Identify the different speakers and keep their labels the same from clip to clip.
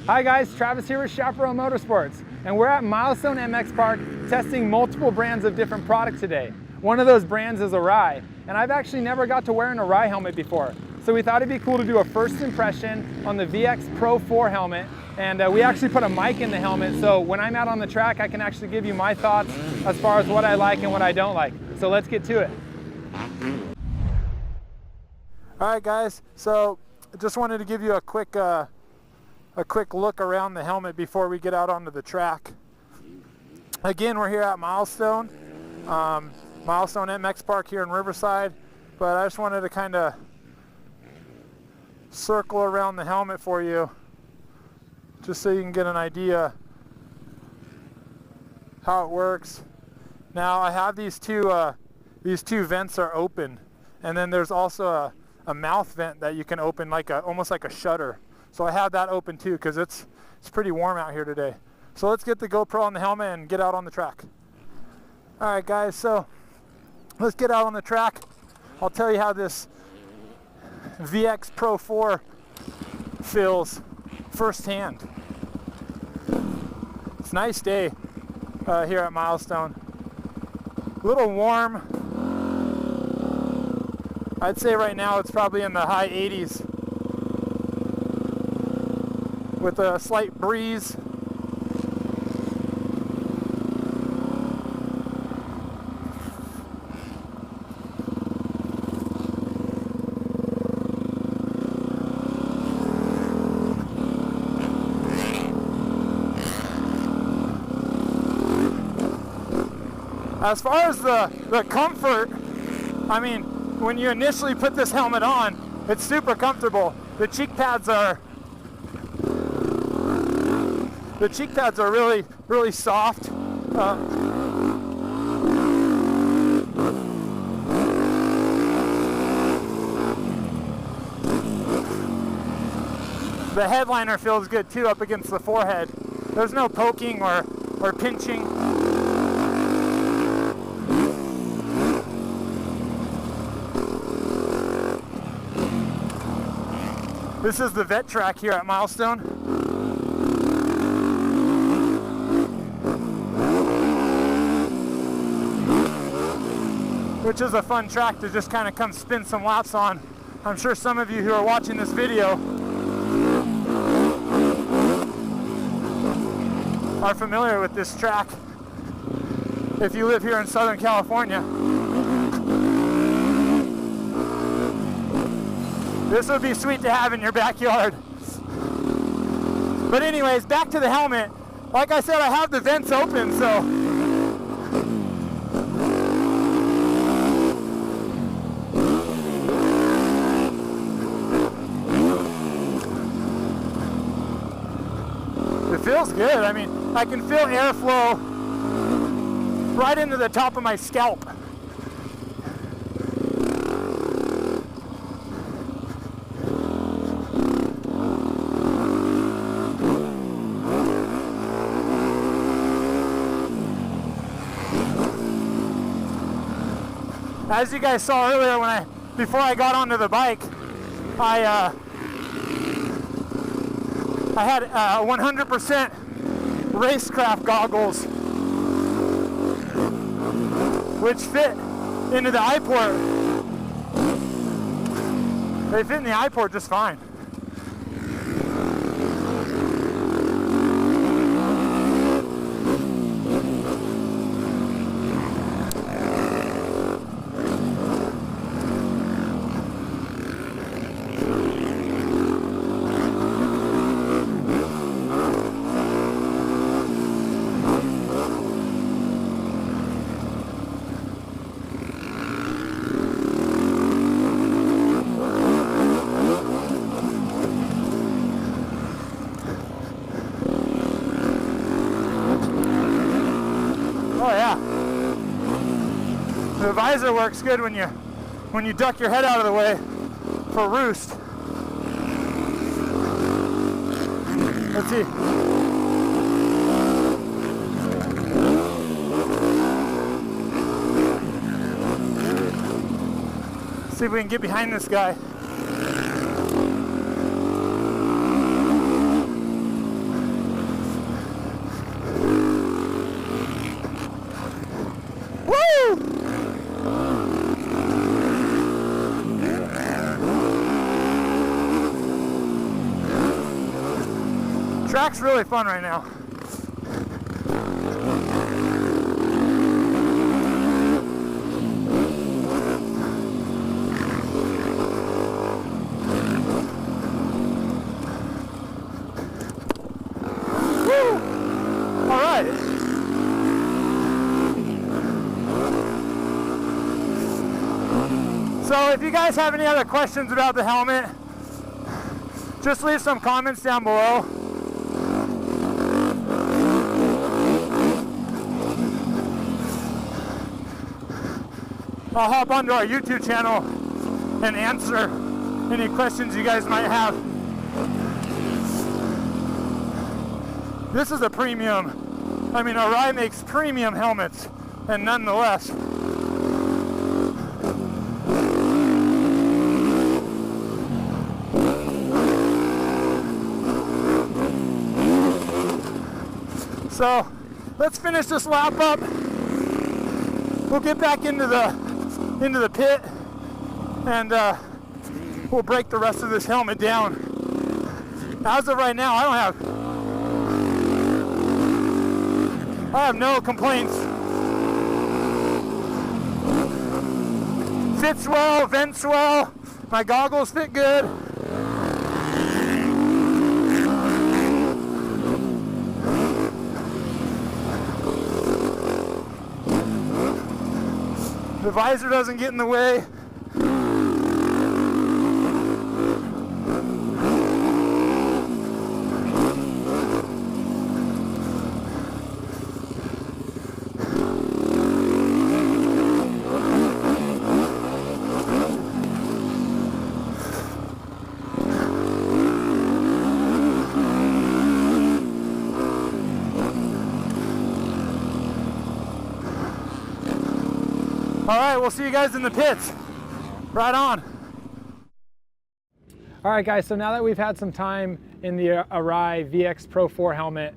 Speaker 1: Hi guys, Travis here with Chaparral Motorsports, and we're at Milestone MX Park testing multiple brands of different products today. One of those brands is Arai, and I've actually never got to wear an Arai helmet before. So we thought it'd be cool to do a first impression on the VX-PRO 4 helmet, and we actually put a mic in the helmet, so when I'm out on the track I can actually give you my thoughts as far as what I like and what I don't like. So let's get to it. Alright guys, so I just wanted to give you a quick look around the helmet before we get out onto the track. Again, we're here at Milestone MX Park here in Riverside, but I just wanted to kind of circle around the helmet for you just so you can get an idea how it works. Now I have these two vents are open, and then there's also a mouth vent that you can open like almost like a shutter. So I have that open too because it's pretty warm out here today. So let's get the GoPro on the helmet and get out on the track. Alright guys, so let's get out on the track. I'll tell you how this VX-PRO 4 feels firsthand. It's a nice day here at Milestone. A little warm. I'd say right now it's probably in the high 80s with a slight breeze. As far as the comfort, I mean, when you initially put this helmet on, it's super comfortable. The cheek pads are really soft. The headliner feels good too up against the forehead. There's no poking or pinching. This is the vet track here at Milestone. Which is a fun track to just kind of come spin some laps on. I'm sure some of you who are watching this video are familiar with this track if you live here in Southern California. This would be sweet to have in your backyard. But anyways, back to the helmet. Like I said, I have the vents open, so it feels good. I mean, I can feel airflow right into the top of my scalp. As you guys saw earlier, before I got onto the bike, I had 100% racecraft goggles, which fit into the eye port. They fit in the eye port just fine. Oh yeah. The visor works good when you duck your head out of the way for roost. Let's see. See if we can get behind this guy. track's really fun right now. All right. So if you guys have any other questions about the helmet, just leave some comments down below. I'll hop onto our YouTube channel and answer any questions you guys might have. This is a premium. I mean, Arai makes premium helmets, and nonetheless. So let's finish this lap up. We'll get back into the pit, and we'll break the rest of this helmet down. As of right now, I have no complaints. Fits well, vents well, my goggles fit good. The visor doesn't get in the way. All right, we'll see you guys in the pits. Right on. All right, guys, so now that we've had some time in the Arai VX-PRO 4 helmet,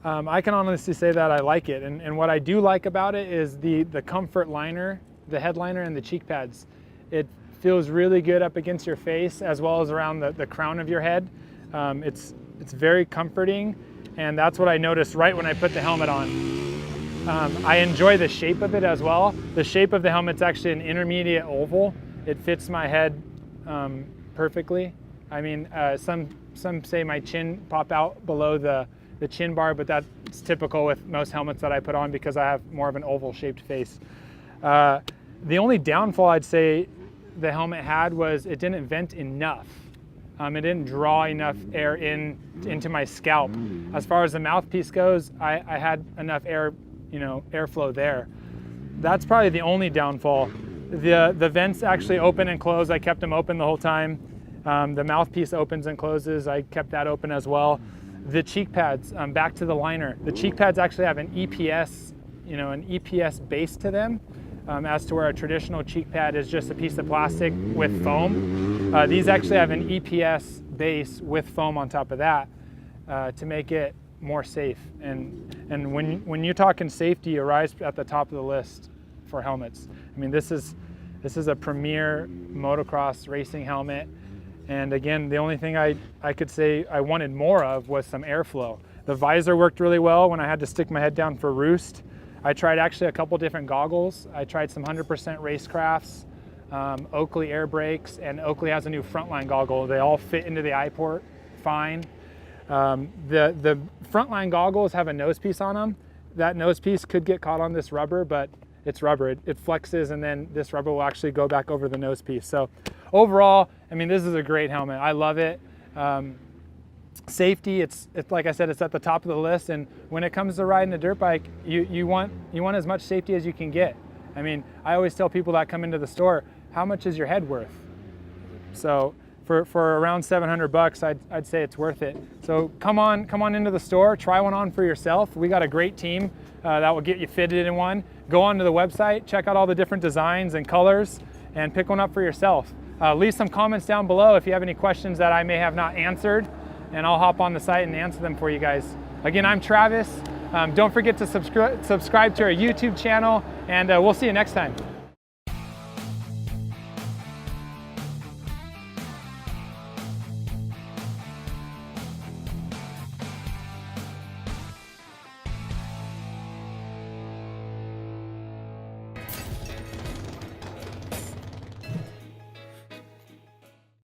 Speaker 1: I can honestly say that I like it. And what I do like about it is the comfort liner, the headliner, and the cheek pads. It feels really good up against your face as well as around the crown of your head. It's very comforting, and that's what I noticed right when I put the helmet on. I enjoy the shape of it as well. The shape of the helmet's actually an intermediate oval. It fits my head perfectly. I mean, some say my chin pop out below the chin bar, but that's typical with most helmets that I put on because I have more of an oval shaped face. The only downfall I'd say the helmet had was it didn't vent enough. It didn't draw enough air into my scalp. As far as the mouthpiece goes, I had enough air, airflow there. That's probably the only downfall. The vents actually open and close. I kept them open the whole time. The mouthpiece opens and closes. I kept that open as well. The cheek pads, back to the liner. The cheek pads actually have an EPS, an EPS base to them, as to where a traditional cheek pad is just a piece of plastic with foam. These actually have an EPS base with foam on top of that to make it more safe. And when you're talking safety, Arai's at the top of the list for helmets. I mean, this is a premier motocross racing helmet. And again, the only thing I could say I wanted more of was some airflow. The visor worked really well when I had to stick my head down for roost. I tried actually a couple different goggles. I tried some 100% Racecrafts, Oakley air brakes, and Oakley has a new Frontline goggle. They all fit into the eye port fine. The Frontline goggles have a nose piece on them. That nose piece could get caught on this rubber, but it's rubber. It flexes, and then this rubber will actually go back over the nose piece. So overall, I mean, this is a great helmet. I love it. Safety, it's like I said, it's at the top of the list. And when it comes to riding a dirt bike, you want as much safety as you can get. I mean, I always tell people that come into the store, how much is your head worth? So for around $700, I'd say it's worth it. So come on into the store, try one on for yourself. We got a great team that will get you fitted in one. Go onto the website, check out all the different designs and colors, and pick one up for yourself. Leave some comments down below if you have any questions that I may have not answered, and I'll hop on the site and answer them for you guys. Again, I'm Travis. Don't forget to subscribe to our YouTube channel, and we'll see you next time.